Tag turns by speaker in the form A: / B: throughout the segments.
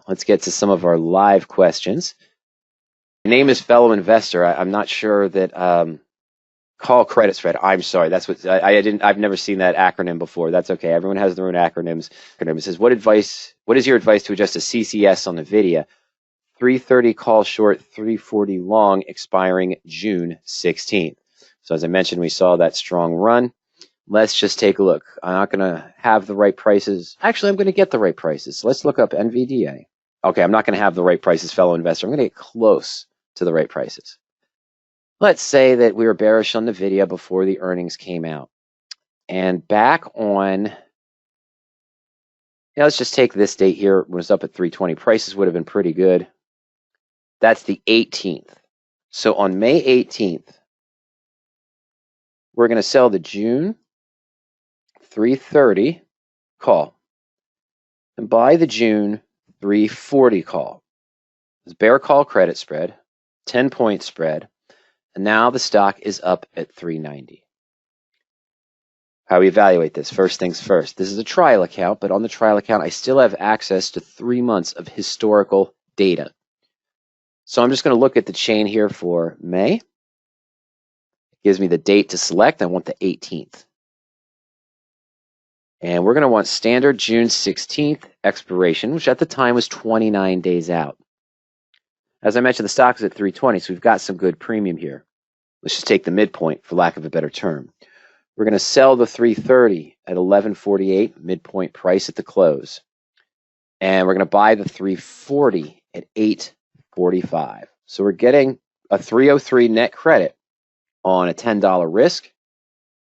A: let's get to some of our live questions. My name is Fellow Investor. I'm not sure that call credit spread. I'm sorry. That's what I've never seen that acronym before. That's okay. Everyone has their own acronyms. It says, what is your advice to adjust a CCS on NVIDIA? 330 call short, 340 long, expiring June 16th. So as I mentioned, we saw that strong run. Let's just take a look. I'm not going to have the right prices. Actually, I'm going to get the right prices. So let's look up NVDA. Okay, I'm not going to have the right prices, fellow investor. I'm going to get close to the right prices. Let's say that we were bearish on NVIDIA before the earnings came out. And back on, let's just take this date here. It was up at 320. Prices would have been pretty good. That's the 18th. So on May 18th, we're going to sell the June 330 call and buy the June 340 call. It's bear call credit spread, 10-point spread, and now the stock is up at 390. How we evaluate this? First things first. This is a trial account, but on the trial account, I still have access to 3 months of historical data. So I'm just going to look at the chain here for May. It gives me the date to select. I want the 18th. And we're going to want standard June 16th expiration, which at the time was 29 days out. As I mentioned, the stock is at 320, so we've got some good premium here. Let's just take the midpoint, for lack of a better term. We're going to sell the 330 at 11.48, midpoint price at the close. And we're going to buy the 340 at 8.45. So we're getting a 303 net credit on a $10 risk.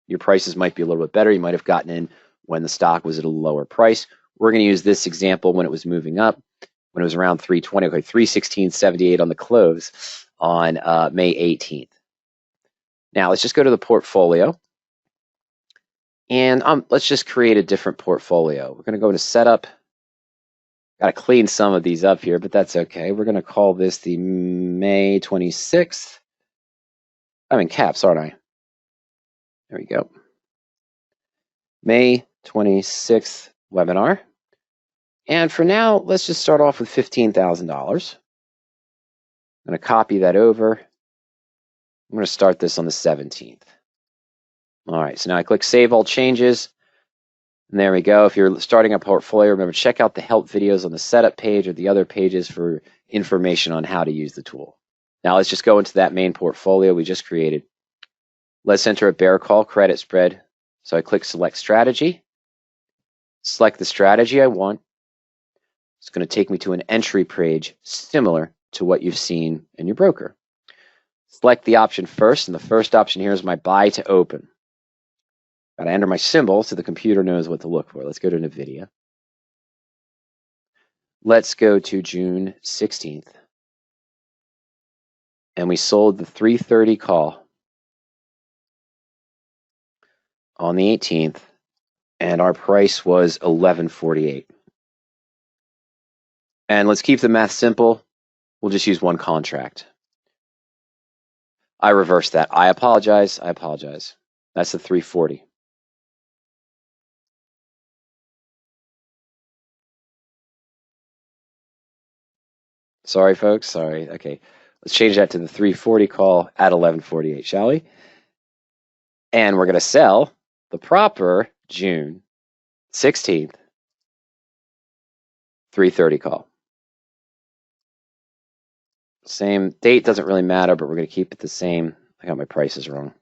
A: Your prices might be a little bit better. You might have gotten in when the stock was at a lower price. We're going to use this example when it was moving up, when it was around 320, okay, 316.78 on the close on May 18th. Now let's just go to the portfolio, and let's just create a different portfolio. We're going to go to setup. Got to clean some of these up here, but that's okay. We're going to call this the May 26th. I'm in caps, aren't I? There we go. May 26th webinar. And for now, let's just start off with $15,000. I'm going to copy that over. I'm going to start this on the 17th. All right, so now I click Save All Changes. And there we go. If you're starting a portfolio, remember, check out the help videos on the setup page or the other pages for information on how to use the tool. Now let's just go into that main portfolio we just created. Let's enter a bear call credit spread. So I click Select Strategy. Select the strategy I want. It's going to take me to an entry page similar to what you've seen in your broker. Select the option first, and the first option here is my buy to open. Got to enter my symbol so the computer knows what to look for. Let's go to NVIDIA. Let's go to June 16th. And we sold the 330 call on the 18th, and our price was 11.48. And let's keep the math simple. We'll just use one contract. I reversed that. I apologize. That's the 340. Sorry, folks. Sorry. Okay. Let's change that to the 340 call at 11.48, shall we? And we're going to sell the proper June 16th 330 call. Same date, doesn't really matter, but we're going to keep it the same. I got my prices wrong.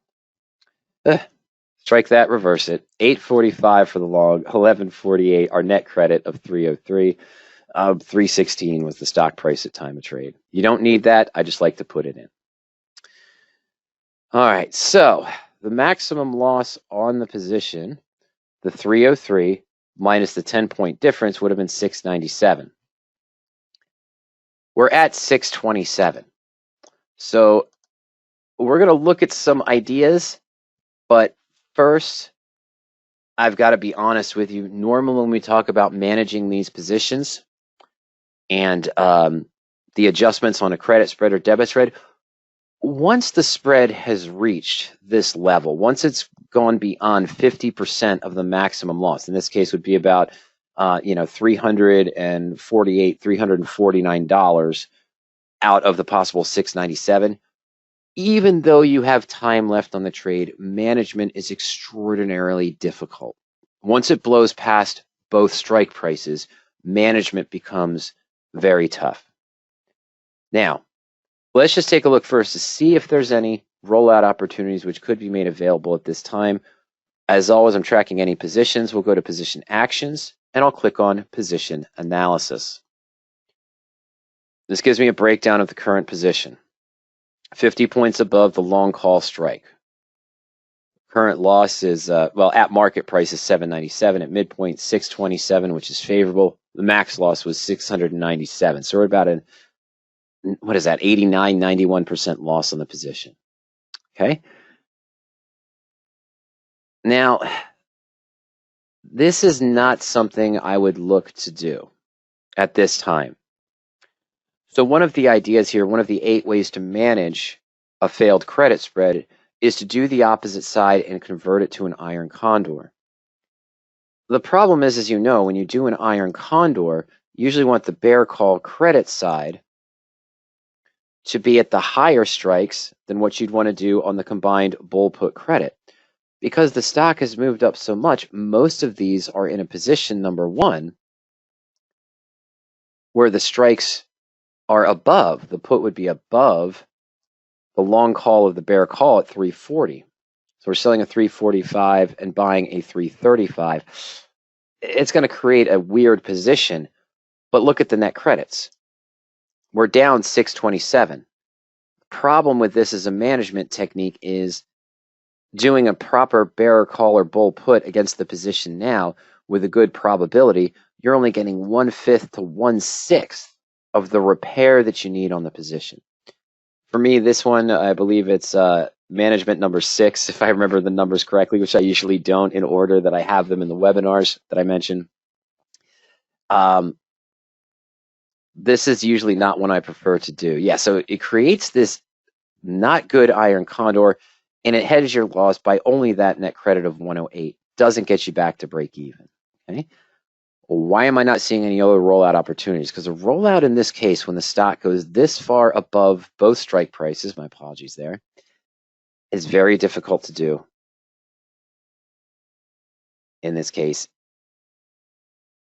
A: Strike that, reverse it. 8.45 for the long, 11.48, our net credit of 303. 316 was the stock price at time of trade. You don't need that. I just like to put it in. All right, so the maximum loss on the position, the 303 minus the 10-point difference would have been 697. We're at 627. So we're going to look at some ideas, but first, I've got to be honest with you. Normally when we talk about managing these positions and the adjustments on a credit spread or debit spread, once the spread has reached this level, once it's gone beyond 50% of the maximum loss, in this case would be about $348, $349 out of the possible $697. Even though you have time left on the trade, management is extraordinarily difficult. Once it blows past both strike prices, management becomes very tough. Now, let's just take a look first to see if there's any rollout opportunities which could be made available at this time. As always, I'm tracking any positions. We'll go to position actions, and I'll click on position analysis. This gives me a breakdown of the current position. 50 points above the long call strike. Current loss is, at market price is 797. At midpoint, 627, which is favorable. The max loss was 697. So we're about 89, 91% loss on the position. Okay. Now, this is not something I would look to do at this time. So one of the ideas here, one of the 8 ways to manage a failed credit spread is to do the opposite side and convert it to an iron condor. The problem is, as you know, when you do an iron condor, you usually want the bear call credit side to be at the higher strikes than what you'd want to do on the combined bull put credit. Because the stock has moved up so much, most of these are in a position, number one, where the strikes are above. The put would be above the long call of the bear call at 340. So we're selling a 345 and buying a 335. It's going to create a weird position, but look at the net credits. We're down 627. The problem with this as a management technique is doing a proper bear call or bull put against the position now with a good probability. You're only getting 1/5 to 1/6 of the repair that you need on the position. For me, this one, I believe it's management number 6, if I remember the numbers correctly, which I usually don't in order that I have them in the webinars that I mentioned. This is usually not one I prefer to do. Yeah, so it creates this not good iron condor, and it hedges your loss by only that net credit of 108. Doesn't get you back to break even. Okay. Why am I not seeing any other rollout opportunities? Because a rollout in this case, when the stock goes this far above both strike prices, my apologies there, is very difficult to do in this case.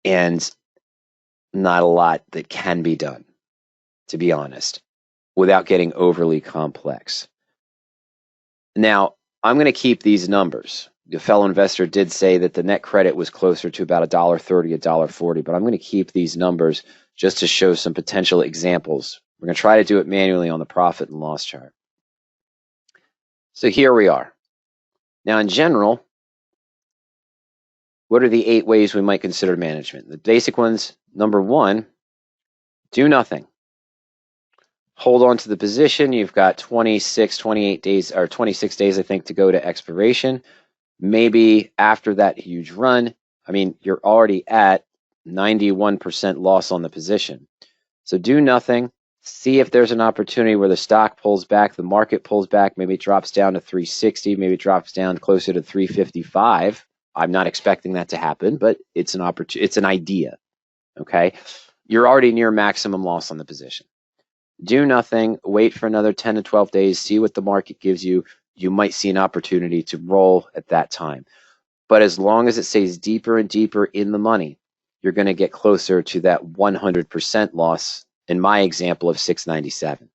A: And not a lot that can be done, to be honest, without getting overly complex. Now, I'm going to keep these numbers. The fellow investor did say that the net credit was closer to about $1.30, $1.40, but I'm going to keep these numbers just to show some potential examples. We're going to try to do it manually on the profit and loss chart. So here we are. Now, in general, what are the 8 ways we might consider management? The basic ones, number 1, do nothing. Hold on to the position. You've got 28 days, or 26 days, I think, to go to expiration. Maybe after that huge run, you're already at 91% loss on the position. So do nothing. See if there's an opportunity where the stock pulls back, the market pulls back, maybe it drops down to 360, maybe it drops down closer to 355. I'm not expecting that to happen, but it's an opportunity. It's an idea. Okay, you're already near maximum loss on the position. Do nothing. Wait for another 10 to 12 days. See what the market gives you. You might see an opportunity to roll at that time. But as long as it stays deeper and deeper in the money, you're going to get closer to that 100% loss, in my example of 697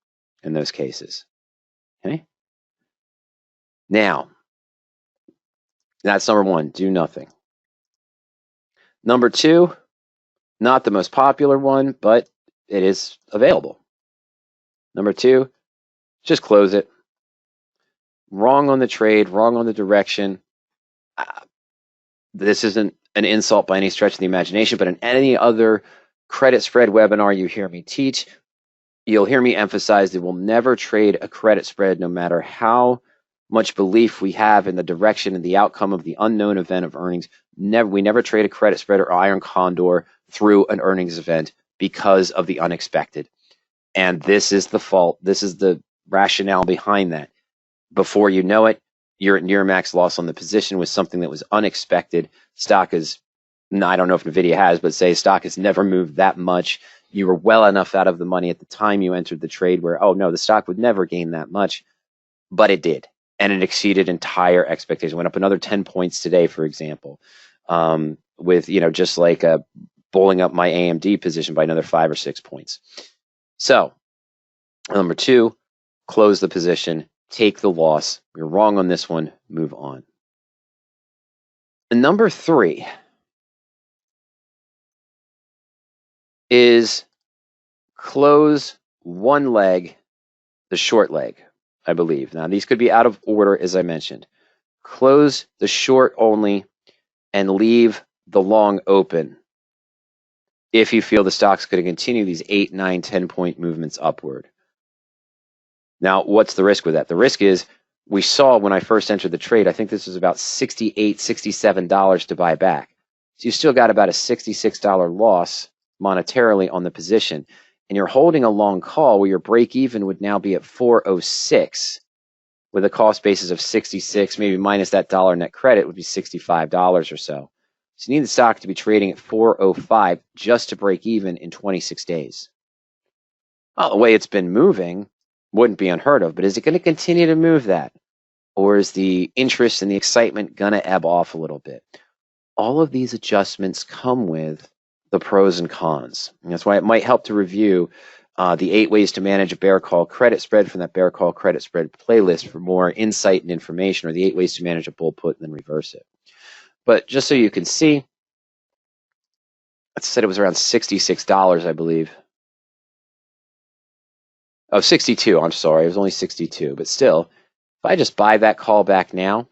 A: in those cases. Okay. Now, that's number 1, do nothing. Number 2, not the most popular one, but it is available. Number 2, just close it. Wrong on the trade, wrong on the direction. This isn't an insult by any stretch of the imagination, but in any other credit spread webinar you hear me teach, you'll hear me emphasize that we'll never trade a credit spread no matter how much belief we have in the direction and the outcome of the unknown event of earnings. We never trade a credit spread or iron condor through an earnings event because of the unexpected. And this is the fault. This is the rationale behind that. Before you know it, you're at near max loss on the position with something that was unexpected. Stock is No, I don't know if NVIDIA has, but say stock has never moved that much. You were well enough out of the money at the time you entered the trade where, oh no, the stock would never gain that much, but it did. And it exceeded entire expectations. Went up another 10 points today, for example, with, just like bowling up my AMD position by another 5 or 6 points. So, number 2, close the position, take the loss. You're wrong on this one, move on. And number 3 is close one leg, the short leg, I believe. Now, these could be out of order, as I mentioned. Close the short only and leave the long open if you feel the stock's going to continue these 8, 9, 10-point movements upward. Now, what's the risk with that? The risk is we saw when I first entered the trade, I think this was about $68, $67 to buy back. So you still got about a $66 loss monetarily on the position. And you're holding a long call where your break even would now be at 406 with a cost basis of 66, maybe minus that dollar net credit would be $65 or so. So you need the stock to be trading at 405 just to break even in 26 days. Well, the way it's been moving wouldn't be unheard of, but is it going to continue to move that? Or is the interest and the excitement going to ebb off a little bit? All of these adjustments come with the pros and cons. And that's why it might help to review the 8 ways to manage a bear call credit spread from that bear call credit spread playlist for more insight and information, or the 8 ways to manage a bull put and then reverse it. But just so you can see, I said it was around $66, I believe. Oh, 62, I'm sorry. It was only 62. But still, if I just buy that call back now,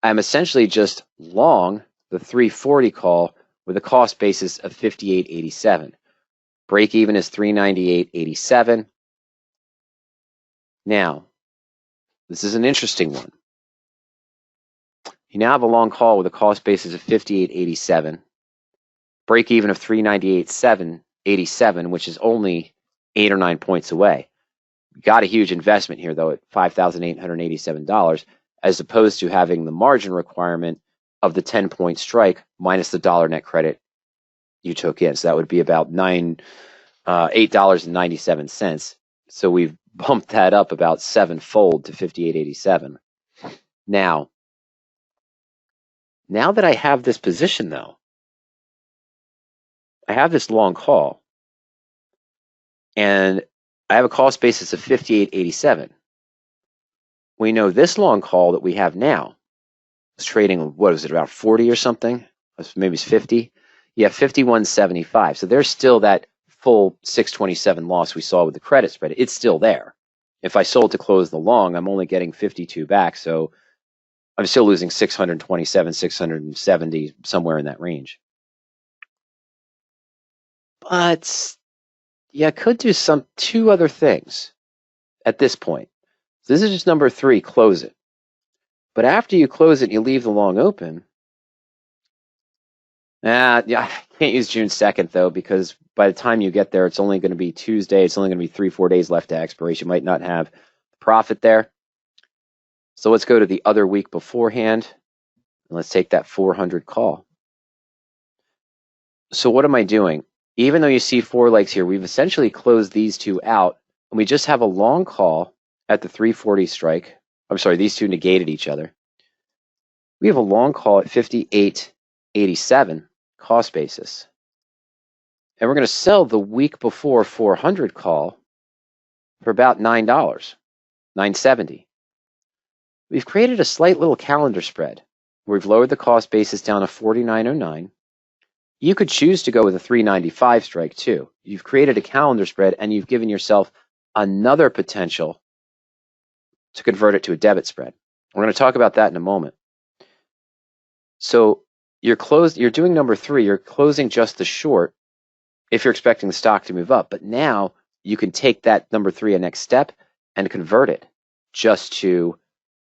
A: I'm essentially just long the 340 call with a cost basis of 58.87. Break even is 398.87. Now, this is an interesting one. You now have a long call with a cost basis of 58.87. Break even of 398.87, which is only 8 or 9 points away. Got a huge investment here, though, at $5,887, as opposed to having the margin requirement of the 10-point strike minus the dollar net credit you took in. So that would be about $8.97. So we've bumped that up about 7-fold to 58.87. Now that I have this position, though, I have this long call, and I have a cost basis of 58.87. We know this long call that we have now is trading, what is it, about 40 or something? Maybe it's 50. Yeah, 51.75. So there's still that full 627 loss we saw with the credit spread. It's still there. If I sold to close the long, I'm only getting 52 back. So I'm still losing 627, 670, somewhere in that range. But yeah, I could do 2 other things at this point. So this is just number 3, close it. But after you close it and you leave the long open, yeah, I can't use June 2nd, though, because by the time you get there, it's only going to be Tuesday. It's only going to be 3-4 days left to expiration. Might not have profit there. So let's go to the other week beforehand, and let's take that 400 call. So what am I doing? Even though you see 4 legs here, we've essentially closed these 2 out, and we just have a long call at the 340 strike. I'm sorry, these 2 negated each other. We have a long call at 58.87 cost basis. And we're going to sell the week before 400 call for about $9, $9.70. We've created a slight little calendar spread. We've lowered the cost basis down to 49.09. You could choose to go with a 395 strike too. You've created a calendar spread and you've given yourself another potential to convert it to a debit spread. We're going to talk about that in a moment. So you're doing number 3, you're closing just the short if you're expecting the stock to move up. But now you can take that number 3 a next step and convert it just to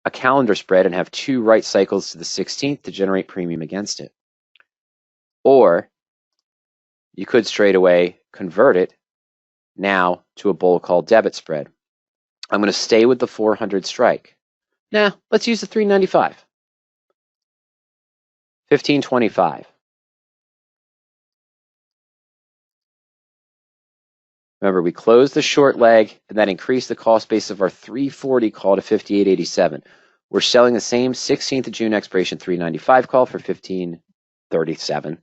A: a calendar spread and have 2 right cycles to the 16th to generate premium against it. Or you could straight away convert it now to a bull call debit spread. I'm going to stay with the 400 strike. Nah, let's use the 395. 1525. Remember, we closed the short leg and that increased the call space of our 340 call to 5887. We're selling the same 16th of June expiration 395 call for 1537.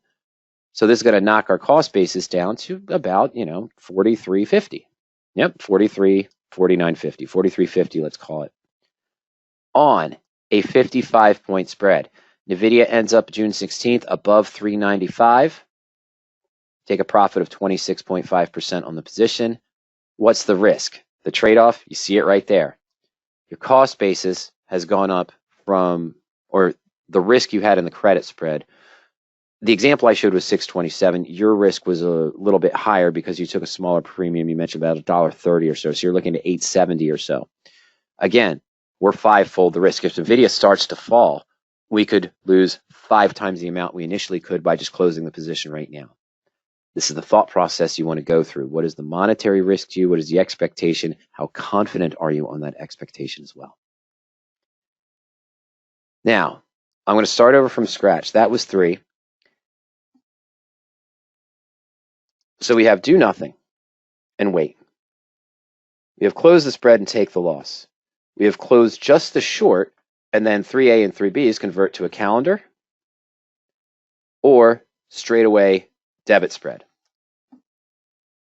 A: So this is going to knock our call spaces down to about, 4350. Yep, 43, 4950, 4350, let's call it. On a 55-point spread, NVIDIA ends up June 16th above 395. Take a profit of 26.5% on the position. What's the risk? The trade-off, you see it right there. Your cost basis has gone up from, or the risk you had in the credit spread. The example I showed was 627. Your risk was a little bit higher because you took a smaller premium. You mentioned about $1.30 or so. So you're looking at 870 or so. Again, we're fivefold the risk. If NVIDIA starts to fall, we could lose 5 times the amount we initially could by just closing the position right now. This is the thought process you want to go through. What is the monetary risk to you? What is the expectation? How confident are you on that expectation as well? Now, I'm going to start over from scratch. That was 3. So we have do nothing and wait. We have closed the spread and take the loss. We have closed just the short, and then 3A and 3Bs convert to a calendar or straight away debit spread,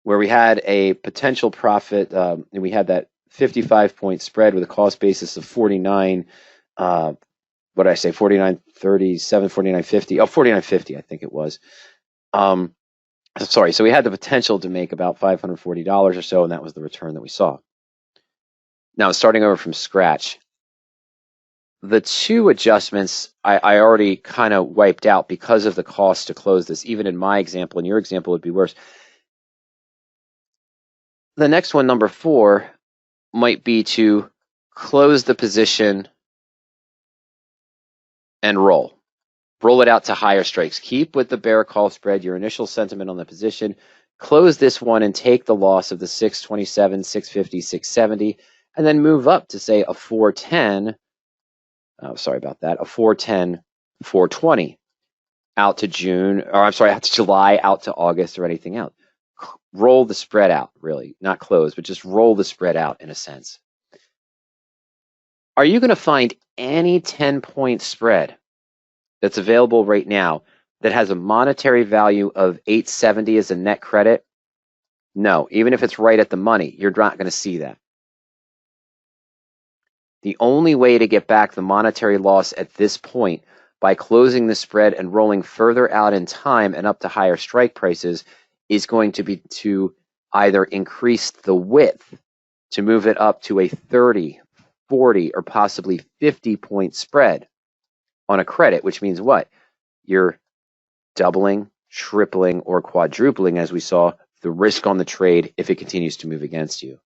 A: where we had a potential profit, and we had that 55-point spread with a cost basis of 49, what did I say, 49.37, 49.50, 49.50, I think it was. Sorry, so we had the potential to make about $540 or so, and that was the return that we saw. Now, starting over from scratch, the 2 adjustments I already kind of wiped out because of the cost to close this. Even in my example, and your example would be worse. The next one, number 4, might be to close the position and roll. Roll it out to higher strikes. Keep with the bear call spread, your initial sentiment on the position. Close this one and take the loss of the 627, 650, 670, and then move up to, say, a 410. Oh, sorry about that. A 410, 420 out to June, or I'm sorry, out to July, out to August, or anything else. Roll the spread out, really. Not close, but just roll the spread out in a sense. Are you going to find any 10-point spread that's available right now that has a monetary value of 870 as a net credit? No, even if it's right at the money, you're not going to see that. The only way to get back the monetary loss at this point by closing the spread and rolling further out in time and up to higher strike prices is going to be to either increase the width to move it up to a 30, 40, or possibly 50-point spread on a credit, which means what? You're doubling, tripling, or quadrupling, as we saw, the risk on the trade if it continues to move against you.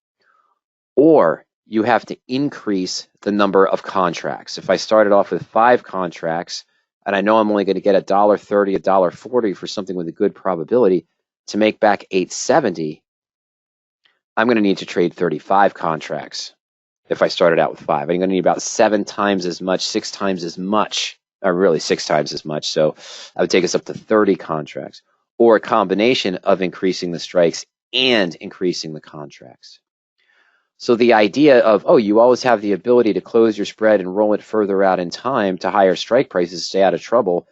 A: Or you have to increase the number of contracts. If I started off with 5 contracts, and I know I'm only going to get $1.30, $1.40 for something with a good probability, to make back 870, I'm going to need to trade 35 contracts. If I started out with 5, I'm going to need about 7 times as much, 6 times as much, or really 6 times as much. So I would take us up to 30 contracts, or a combination of increasing the strikes and increasing the contracts. So the idea of, oh, you always have the ability to close your spread and roll it further out in time to higher strike prices, stay out of trouble,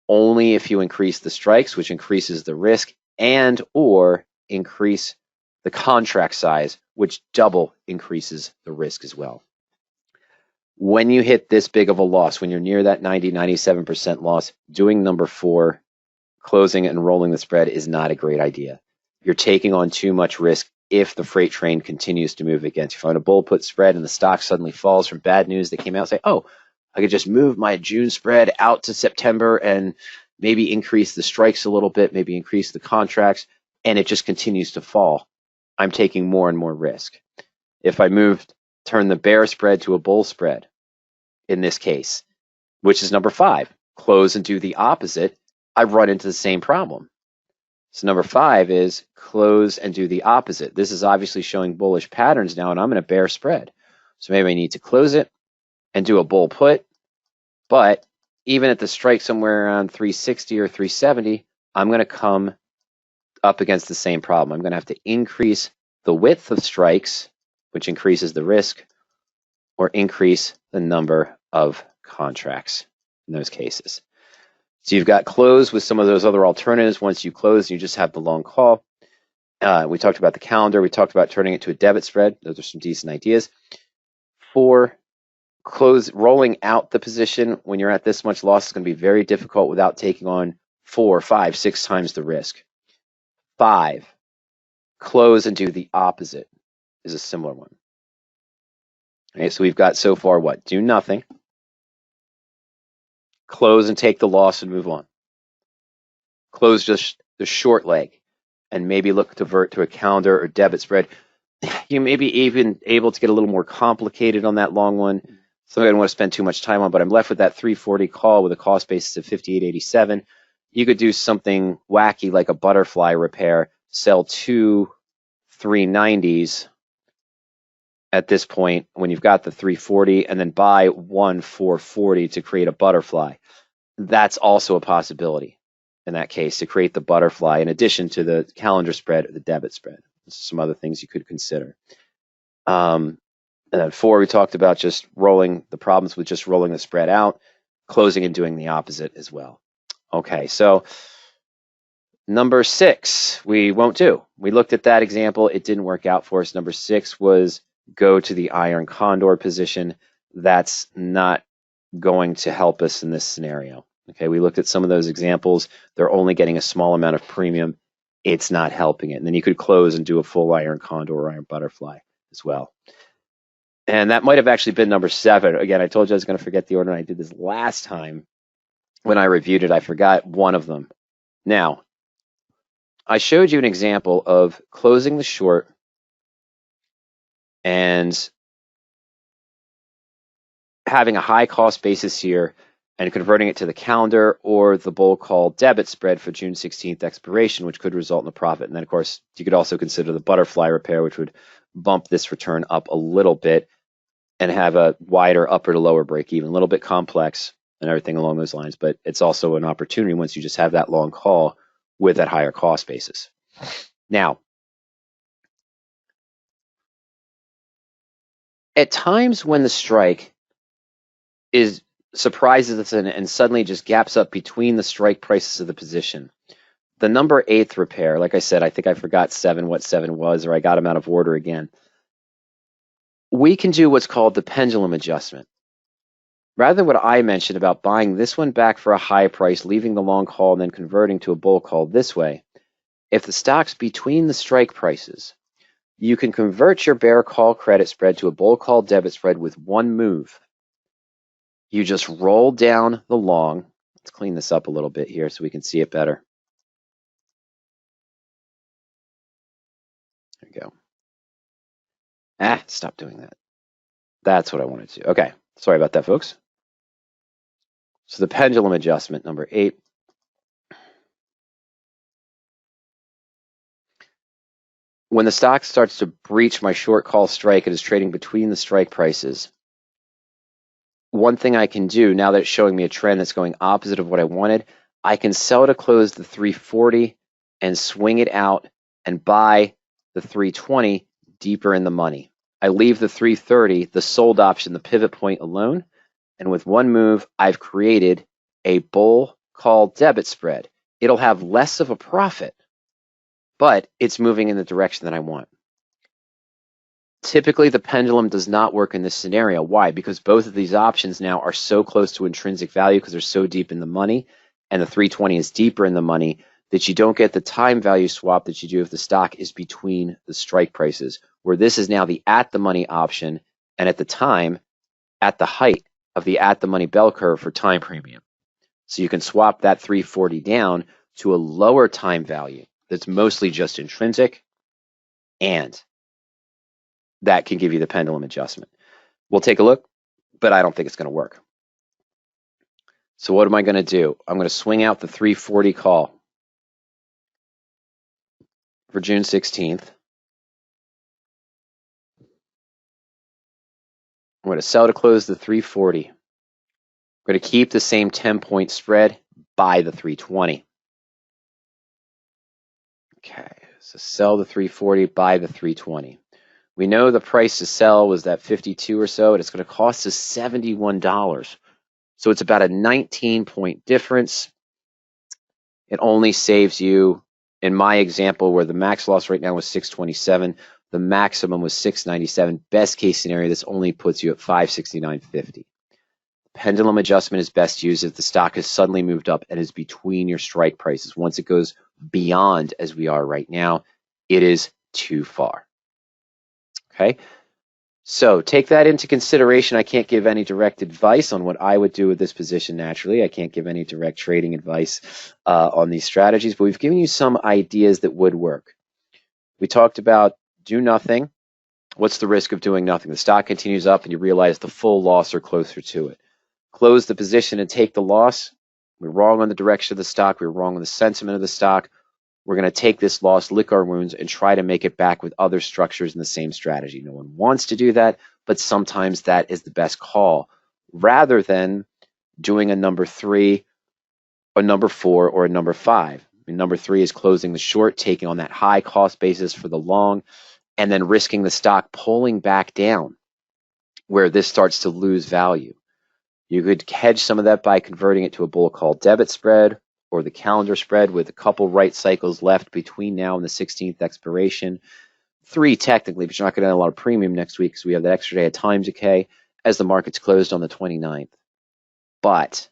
A: only if you increase the strikes, which increases the risk, and or increase the contract size, which double increases the risk as well. When you hit this big of a loss, when you're near that 90, 97% loss, doing number 4, closing and rolling the spread, is not a great idea. You're taking on too much risk if the freight train continues to move against you. If I'm on a bull put spread and the stock suddenly falls from bad news that came out, say, oh, I could just move my June spread out to September and maybe increase the strikes a little bit, maybe increase the contracts, and it just continues to fall. I'm taking more and more risk. If I turn the bear spread to a bull spread, in this case, which is number 5, close and do the opposite, I run into the same problem. So number 5 is close and do the opposite. This is obviously showing bullish patterns now, and I'm in a bear spread. So maybe I need to close it and do a bull put, but even at the strike somewhere around 360 or 370, I'm going to come up against the same problem. I'm going to have to increase the width of strikes, which increases the risk, or increase the number of contracts in those cases. So you've got close with some of those other alternatives. Once you close, you just have the long call. We talked about the calendar. We talked about turning it to a debit spread. Those are some decent ideas. For close, rolling out the position when you're at this much loss is going to be very difficult without taking on 4, 5, 6 times the risk. 5, close and do the opposite is a similar one. Okay, so we've got so far what? Do nothing, close and take the loss and move on. Close just the short leg and maybe look to convert to a calendar or debit spread. You may be even able to get a little more complicated on that long one. So I don't want to spend too much time on, but I'm left with that 340 call with a cost basis of 58.87. You could do something wacky like a butterfly repair, sell 2 390s at this point when you've got the 340, and then buy 1 440 to create a butterfly. That's also a possibility in that case, to create the butterfly in addition to the calendar spread or the debit spread. Some other things you could consider. And then 4, we talked about just rolling the problems with just rolling the spread out, closing and doing the opposite as well. Okay, so number 6, we won't do. We looked at that example. It didn't work out for us. Number 6 was go to the iron condor position. That's not going to help us in this scenario. Okay, we looked at some of those examples. They're only getting a small amount of premium. It's not helping it. And then you could close and do a full iron condor or iron butterfly as well. And that might have actually been number 7. Again, I told you I was going to forget the order, and I did this last time when I reviewed it. I forgot one of them. Now, I showed you an example of closing the short and having a high cost basis here and converting it to the calendar or the bull call debit spread for June 16th expiration, which could result in a profit. And then, of course, you could also consider the butterfly repair, which would bump this return up a little bit and have a wider upper to lower break even, a little bit complex and everything along those lines. But it's also an opportunity once you just have that long call with that higher cost basis. Now, at times when the strike surprises us and suddenly just gaps up between the strike prices of the position, the number 8th repair, like I said, I think I forgot 7, what 7 was, or I got them out of order again. We can do what's called the pendulum adjustment. Rather than what I mentioned about buying this one back for a high price, leaving the long call, and then converting to a bull call this way, if the stock's between the strike prices, you can convert your bear call credit spread to a bull call debit spread with one move. You just roll down the long. Let's clean this up a little bit here so we can see it better. There we go. Stop doing that. That's what I wanted to do. Okay, sorry about that, folks. So the pendulum adjustment, number 8. When the stock starts to breach my short call strike, it is trading between the strike prices. One thing I can do, now that it's showing me a trend that's going opposite of what I wanted, I can sell to close the 340 and swing it out and buy the 320 deeper in the money. I leave the 330, the sold option, the pivot point alone, and with one move, I've created a bull call debit spread. It'll have less of a profit, but it's moving in the direction that I want. Typically, the pendulum does not work in this scenario. Why? Because both of these options now are so close to intrinsic value because they're so deep in the money, and the 320 is deeper in the money, that you don't get the time value swap that you do if the stock is between the strike prices, where this is now the at-the-money option, and at the time, at the height of the at-the-money bell curve for time premium. So you can swap that 340 down to a lower time value that's mostly just intrinsic, and that can give you the pendulum adjustment. We'll take a look, but I don't think it's going to work. So what am I going to do? I'm going to swing out the 340 call for June 16th. I'm going to sell to close the 340. We're going to keep the same 10-point spread, buy the 320. Okay, so sell the 340, buy the 320. We know the price to sell was that 52 or so, and it's going to cost us $71. So it's about a 19-point difference. It only saves you, in my example, where the max loss right now was 627, the maximum was 697. Best case scenario, this only puts you at 569.50. Pendulum adjustment is best used if the stock has suddenly moved up and is between your strike prices. Once it goes beyond, as we are right now, it is too far. Okay, so take that into consideration. I can't give any direct advice on what I would do with this position naturally. I can't give any direct trading advice on these strategies, but we've given you some ideas that would work. We talked about do nothing. What's the risk of doing nothing? The stock continues up and you realize the full loss or closer to it. Close the position and take the loss. We're wrong on the direction of the stock. We're wrong on the sentiment of the stock. We're going to take this loss, lick our wounds, and try to make it back with other structures in the same strategy. No one wants to do that, but sometimes that is the best call, rather than doing a number 3, a number 4, or a number 5. Number 3 is closing the short, taking on that high cost basis for the long, and then risking the stock pulling back down where this starts to lose value. You could hedge some of that by converting it to a bull call debit spread or the calendar spread with a couple right cycles left between now and the 16th expiration. 3 technically, but you're not going to have a lot of premium next week because we have that extra day of time decay as the market's closed on the 29th. But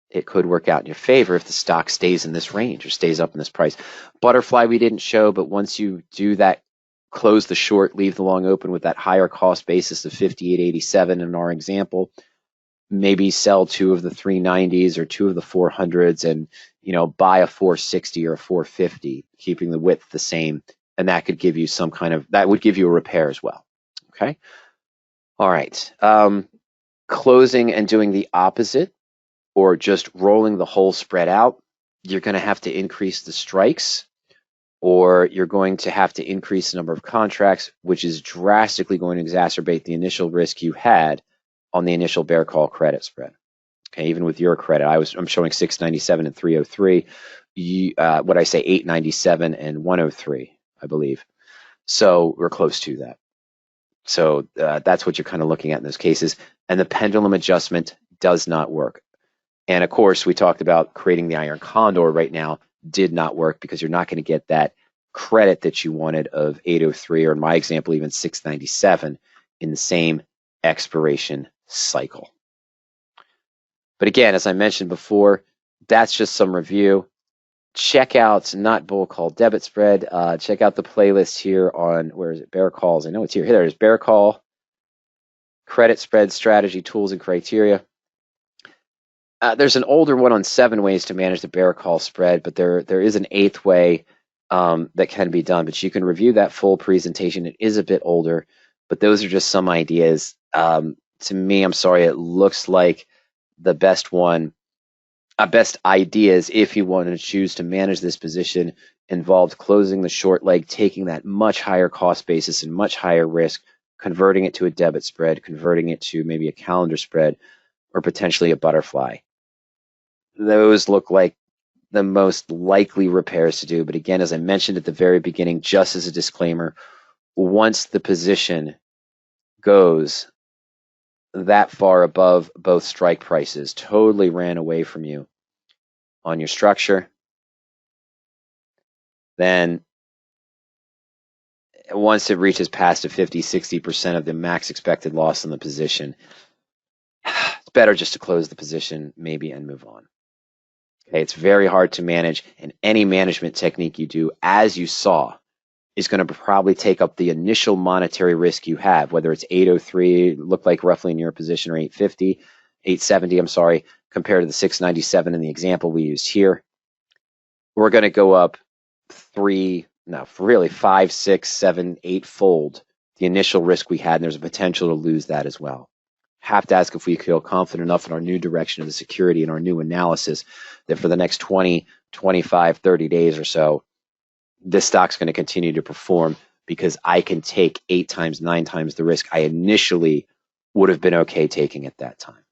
A: it could work out in your favor if the stock stays in this range or stays up in this price. Butterfly we didn't show, but once you do that, close the short, leave the long open with that higher cost basis of 58.87 in our example, maybe sell 2 of the 390s or 2 of the 400s and, buy a 460 or a 450, keeping the width the same. And that could give you that would give you a repair as well. Okay. All right. Closing and doing the opposite, or just rolling the whole spread out, you're going to have to increase the strikes, or you're going to have to increase the number of contracts, which is drastically going to exacerbate the initial risk you had on the initial bear call credit spread. Okay, even with your credit, I'm showing 697 and 303. What I say, 897 and 103, I believe. So we're close to that. So that's what you're kind of looking at in those cases. And the pendulum adjustment does not work. And of course, we talked about creating the iron condor right now did not work because you're not going to get that credit that you wanted of 803, or in my example, even 697 in the same expiration cycle. But again, as I mentioned before, that's just some review. Check out not bull call debit spread. Check out the playlist here on, where is it? Bear calls. I know it's here. Here it is. Bear call, credit spread strategy, tools and criteria. There's an older one on 7 ways to manage the bear call spread, but there is an 8th way that can be done. But you can review that full presentation. It is a bit older, but those are just some ideas. To me, I'm sorry, it looks like the best one, best ideas, if you want to choose to manage this position, involved closing the short leg, taking that much higher cost basis and much higher risk, converting it to a debit spread, converting it to maybe a calendar spread, or potentially a butterfly. Those look like the most likely repairs to do. But again, as I mentioned at the very beginning, just as a disclaimer, once the position goes that far above both strike prices, totally ran away from you on your structure, then once it reaches past a 50-60% of the max expected loss in the position, it's better just to close the position maybe and move on. Okay, it's very hard to manage, and any management technique you do, as you saw, is going to probably take up the initial monetary risk you have, whether it's 803, look like roughly in your position, or 870, I'm sorry, compared to the 697 in the example we used here. We're going to go up 5, 6, 7, 8-fold the initial risk we had, and there's a potential to lose that as well. Have to ask if we feel confident enough in our new direction of the security and our new analysis that for the next 20, 25, 30 days or so, this stock's going to continue to perform because I can take 8 times, 9 times the risk I initially would have been okay taking at that time.